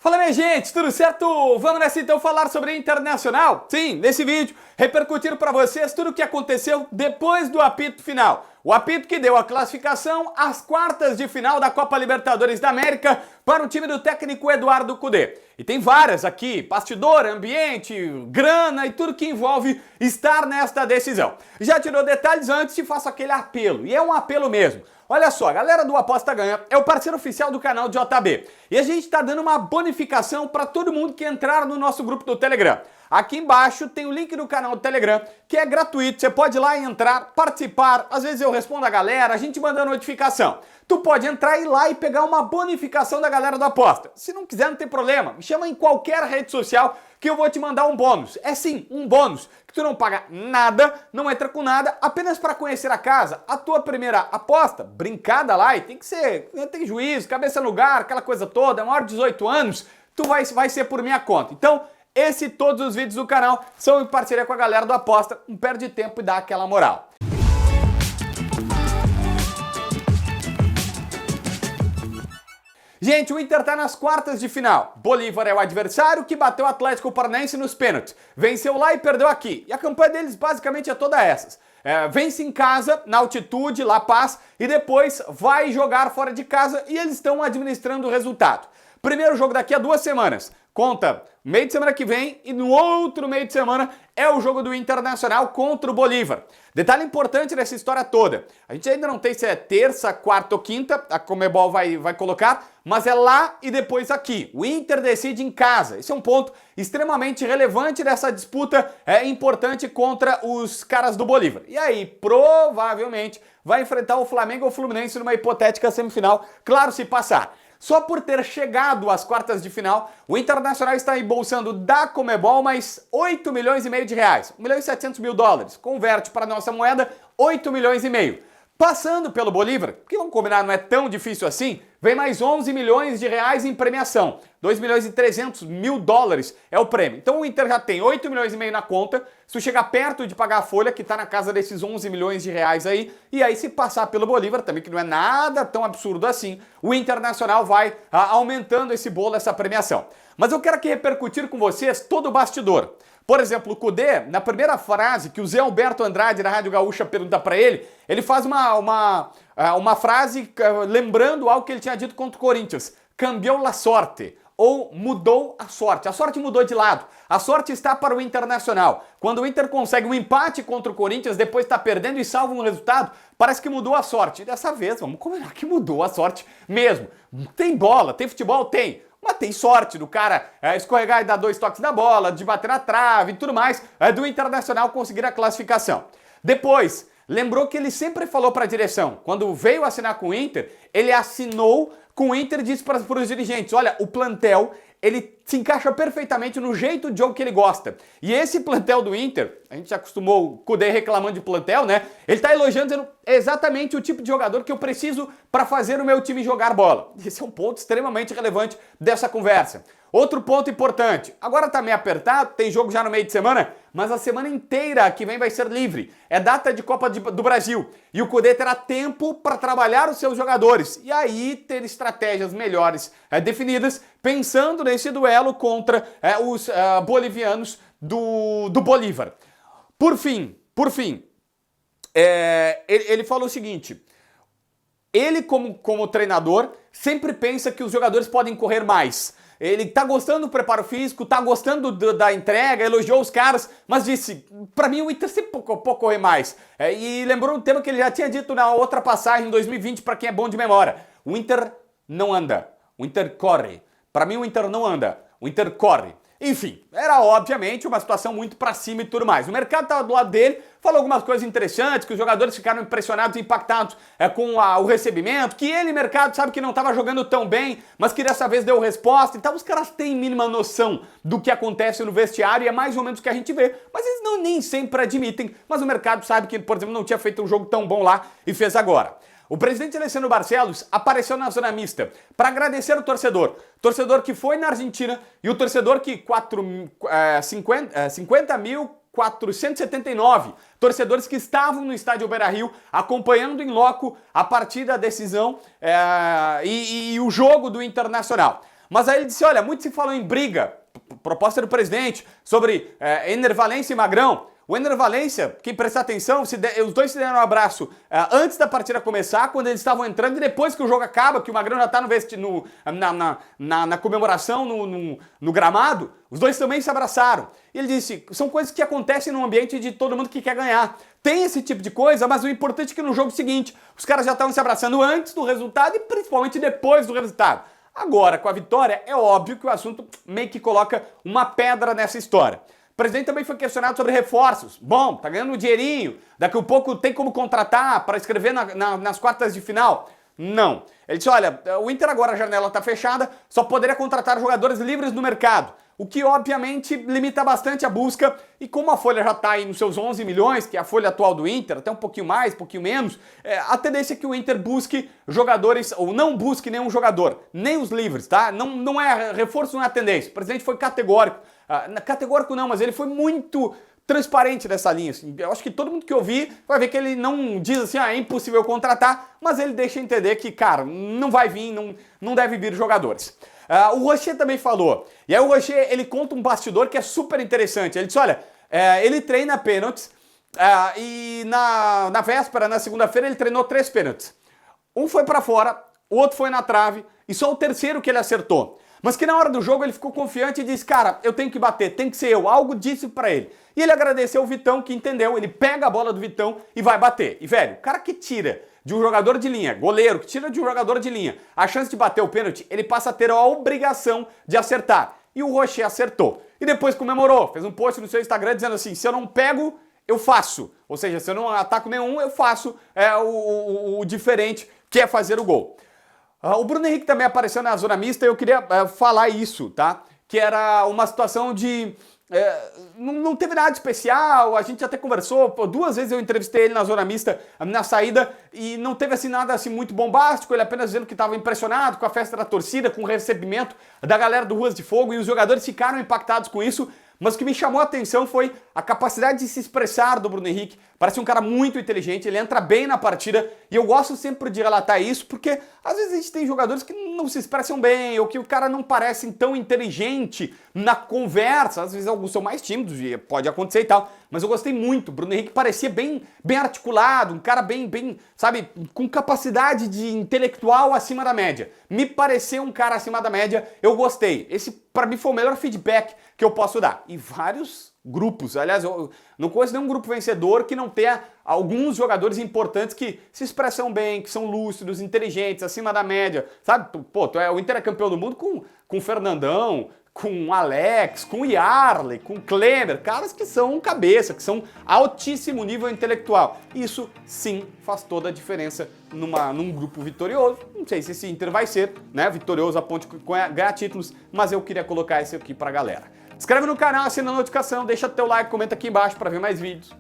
Fala minha gente, tudo certo? Vamos nessa então falar sobre Internacional? Sim, nesse vídeo, repercutir para vocês tudo o que aconteceu depois do apito final. O apito que deu a classificação às quartas de final da Copa Libertadores da América para o time do técnico Eduardo Cudê. E tem várias aqui, bastidor, ambiente, grana e tudo que envolve estar nesta decisão. Já tirou detalhes antes e faço aquele apelo, e é um apelo mesmo. Olha só, a galera do Aposta Ganha é o parceiro oficial do canal JB. E a gente está dando uma bonificação para todo mundo que entrar no nosso grupo do Telegram. Aqui embaixo tem o link do canal do Telegram, que é gratuito. Você pode ir lá e entrar, participar. Às vezes eu respondo a galera, a gente manda notificação. Tu pode entrar e ir lá e pegar uma bonificação da galera do Aposta. Se não quiser, não tem problema. Me chama em qualquer rede social que eu vou te mandar um bônus. É sim, um bônus, que tu não paga nada, não entra com nada, apenas para conhecer a casa. A tua primeira aposta, brincada lá, e tem que ser, tem juízo, cabeça no lugar, aquela coisa toda, maior de 18 anos, tu vai ser por minha conta. Então, esse e todos os vídeos do canal são em parceria com a galera do Aposta. Não perde tempo e dá aquela moral. Gente, o Inter tá nas quartas de final. Bolívar é o adversário que bateu o Atlético Paranaense nos pênaltis. Venceu lá e perdeu aqui. E a campanha deles basicamente é toda essas. Vence em casa, na altitude, La Paz, e depois vai jogar fora de casa e eles estão administrando o resultado. Primeiro jogo daqui a 2 semanas. Conta meio de semana que vem e no outro meio de semana é o jogo do Internacional contra o Bolívar. Detalhe importante nessa história toda, a gente ainda não tem se é terça, quarta ou quinta, a Conmebol vai colocar, mas é lá e depois aqui. O Inter decide em casa. Esse é um ponto extremamente relevante dessa disputa importante contra os caras do Bolívar. E aí, provavelmente, vai enfrentar o Flamengo ou o Fluminense numa hipotética semifinal, claro, se passar. Só por ter chegado às quartas de final, o Internacional está embolsando da Conmebol mais 8 milhões e meio de reais. 1 milhão e 700 mil dólares. Converte para a nossa moeda, 8 milhões e meio. Passando pelo Bolívar, que vamos combinar, não é tão difícil assim, vem mais 11 milhões de reais em premiação. 2 milhões e 300 mil dólares é o prêmio. Então o Inter já tem 8 milhões e meio na conta, se chegar perto de pagar a folha, que está na casa desses 11 milhões de reais aí, e aí se passar pelo Bolívar, também que não é nada tão absurdo assim, o Internacional vai aumentando esse bolo, essa premiação. Mas eu quero aqui repercutir com vocês todo o bastidor. Por exemplo, o Cudê, na primeira frase que o Zé Alberto Andrade da Rádio Gaúcha pergunta para ele faz uma frase lembrando algo que ele tinha dito contra o Corinthians. Cambiou la sorte, ou mudou a sorte. A sorte mudou de lado. A sorte está para o Internacional. Quando o Inter consegue um empate contra o Corinthians, depois está perdendo e salva um resultado, parece que mudou a sorte. E dessa vez, vamos combinar que mudou a sorte mesmo. Tem bola, tem futebol? Tem. Mas tem sorte do cara escorregar e dar 2 toques na bola, de bater na trave e tudo mais, do Internacional conseguir a classificação. Depois, lembrou que ele sempre falou para a direção, quando veio assinar com o Inter, ele assinou com o Inter e disse para os dirigentes, olha, o plantel, ele se encaixa perfeitamente no jeito de jogo que ele gosta. E esse plantel do Inter, a gente já acostumou o Cudê reclamando de plantel, né? Ele tá elogiando, dizendo exatamente o tipo de jogador que eu preciso para fazer o meu time jogar bola. Esse é um ponto extremamente relevante dessa conversa. Outro ponto importante, agora tá meio apertado, tem jogo já no meio de semana, mas a semana inteira que vem vai ser livre. É data de Copa do Brasil e o Cudê terá tempo para trabalhar os seus jogadores e aí ter estratégias melhores definidas, pensando nesse duelo contra os bolivianos do Bolívar. Por fim, ele falou o seguinte, ele como treinador sempre pensa que os jogadores podem correr mais. Ele tá gostando do preparo físico, tá gostando da entrega, elogiou os caras, mas disse, pra mim o Inter sempre pode correr mais. E lembrou um tema que ele já tinha dito na outra passagem em 2020, pra quem é bom de memória. O Inter não anda, o Inter corre. Pra mim o Inter não anda, o Inter corre. Enfim, era obviamente uma situação muito pra cima e tudo mais. O mercado estava do lado dele, falou algumas coisas interessantes, que os jogadores ficaram impressionados e impactados com o recebimento, que ele, mercado, sabe que não estava jogando tão bem, mas que dessa vez deu resposta. Então os caras têm mínima noção do que acontece no vestiário e é mais ou menos o que a gente vê. Mas eles nem sempre admitem, mas o mercado sabe que, por exemplo, não tinha feito um jogo tão bom lá e fez agora. O presidente Alessandro Barcelos apareceu na zona mista para agradecer o torcedor que foi na Argentina e o torcedor que 50.479 torcedores que estavam no estádio Beira-Rio acompanhando em loco a partida, a decisão e o jogo do Internacional. Mas aí ele disse, olha, muito se falou em briga, proposta do presidente, sobre Enner Valencia e Magrão. O Enner Valencia, quem prestar atenção, os dois se deram um abraço antes da partida começar, quando eles estavam entrando, e depois que o jogo acaba, que o Magrão já tá na comemoração, no gramado, os dois também se abraçaram. E ele disse, são coisas que acontecem no ambiente de todo mundo que quer ganhar. Tem esse tipo de coisa, mas o importante é que no jogo seguinte, os caras já estavam se abraçando antes do resultado e principalmente depois do resultado. Agora, com a vitória, é óbvio que o assunto meio que coloca uma pedra nessa história. O presidente também foi questionado sobre reforços. Bom, tá ganhando um dinheirinho, daqui a pouco tem como contratar para escrever nas quartas de final? Não. Ele disse, olha, o Inter agora a janela tá fechada, só poderia contratar jogadores livres no mercado, o que obviamente limita bastante a busca, e como a folha já está aí nos seus 11 milhões, que é a folha atual do Inter, até um pouquinho mais, um pouquinho menos, a tendência é que o Inter busque jogadores, ou não busque nenhum jogador, nem os livres, tá? Não é reforço, não é a tendência. O presidente foi categórico. Categórico não, mas ele foi muito transparente dessa linha. Assim. Eu acho que todo mundo que ouvir vai ver que ele não diz assim, é impossível contratar, mas ele deixa entender que, cara, não vai vir, não deve vir jogadores. O Rocher também falou, e aí o Rocher, ele conta um bastidor que é super interessante. Ele disse, olha, ele treina pênaltis, e na véspera, na segunda-feira, ele treinou 3 pênaltis. Um foi pra fora, o outro foi na trave, e só o terceiro que ele acertou. Mas que na hora do jogo ele ficou confiante e disse, cara, eu tenho que bater, tem que ser eu. Algo disse pra ele. E ele agradeceu o Vitão, que entendeu, ele pega a bola do Vitão e vai bater. E, velho, o cara que tira de um jogador de linha, goleiro, que tira de um jogador de linha, a chance de bater o pênalti, ele passa a ter a obrigação de acertar. E o Rocher acertou. E depois comemorou, fez um post no seu Instagram dizendo assim, se eu não pego, eu faço. Ou seja, se eu não ataco nenhum, eu faço o diferente, que é fazer o gol. O Bruno Henrique também apareceu na zona mista e eu queria falar isso, tá? Que era uma situação de... não teve nada especial, a gente até conversou, 2 vezes eu entrevistei ele na zona mista, na saída, e não teve assim nada assim muito bombástico, ele apenas dizendo que estava impressionado com a festa da torcida, com o recebimento da galera do Ruas de Fogo, e os jogadores ficaram impactados com isso. Mas o que me chamou a atenção foi a capacidade de se expressar do Bruno Henrique. Parece um cara muito inteligente, ele entra bem na partida e eu gosto sempre de relatar isso porque às vezes a gente tem jogadores que não se expressam bem ou que o cara não parece tão inteligente na conversa. Às vezes alguns são mais tímidos e pode acontecer e tal. Mas eu gostei muito, o Bruno Henrique parecia bem articulado, um cara bem, sabe, com capacidade de intelectual acima da média. Me pareceu um cara acima da média, eu gostei. Esse pra mim foi o melhor feedback que eu posso dar. E vários grupos, aliás, eu não conheço nenhum grupo vencedor que não tenha alguns jogadores importantes que se expressam bem, que são lúcidos, inteligentes, acima da média, sabe? Pô, o Inter é campeão do mundo com o Fernandão, com o Alex, com o Yarley, com o Klemer, caras que são cabeça, que são altíssimo nível intelectual. Isso sim faz toda a diferença num grupo vitorioso. Não sei se esse Inter vai ser, né, vitorioso a ponto de ganhar títulos, mas eu queria colocar isso aqui pra galera. Se inscreve no canal, assina a notificação, deixa teu like, comenta aqui embaixo para ver mais vídeos.